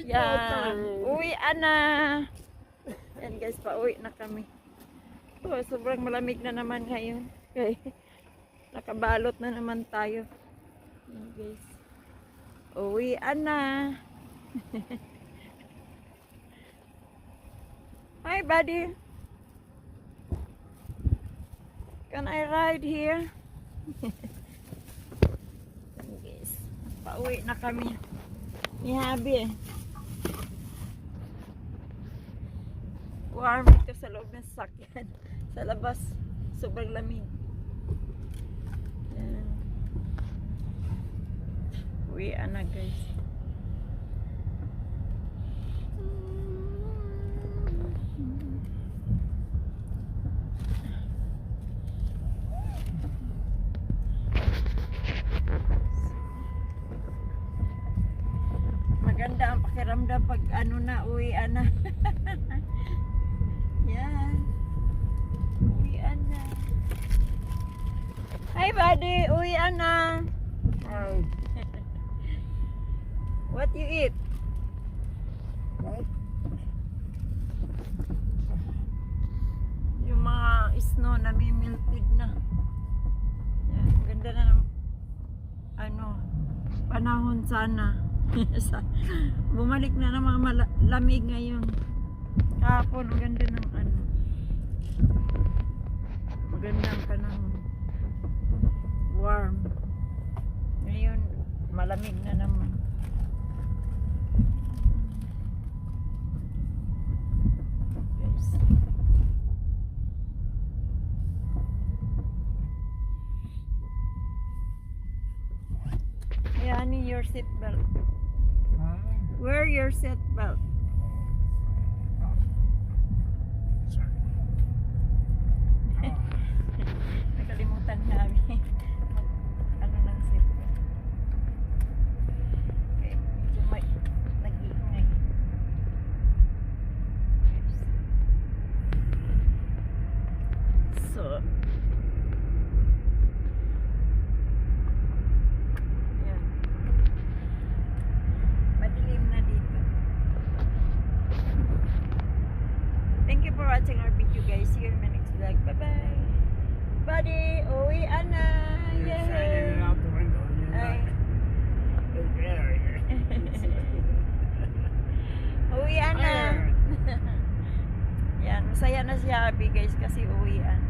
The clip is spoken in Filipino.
Yan. Uwi na. Yan guys, pauwi na kami. Oh, sobrang malamig na naman ngayon. Okay. Nakabalot na naman tayo. Yan guys. Uwi na. Hi buddy. Can I ride here? Yan guys. Pauwi na kami. Ni Habi eh. Warm ito sa loob ng sasakyan. Sa labas, sobrang lamig. Yan. Uwi na guys. Maganda ang pakiramdam pag ano na, uwi na. Yan. Uwi na. Hi buddy, uwi na. Hi. What you eat? What? Yung mga snow na may melted na. Yan, ganda na ng ano, panahon sana. Bumalik na ng mga lamig ngayon. Kahapon, ganda ng ano. Magandang panahon. Warm. Ngayon, malamig na naman. Guys. Yan your seatbelt. Wear your seatbelt. Nakalimutan namin ano ng seatbelt. Okay, medyo may nag-iingay. So yan. Madilim na dito. Thank you for watching our video guys. See you in my next vlog. Bye bye. Buddy, uwi na. You're shining it out the window. Ay. Uwi na. Yan, masaya na si Abby guys kasi uwian.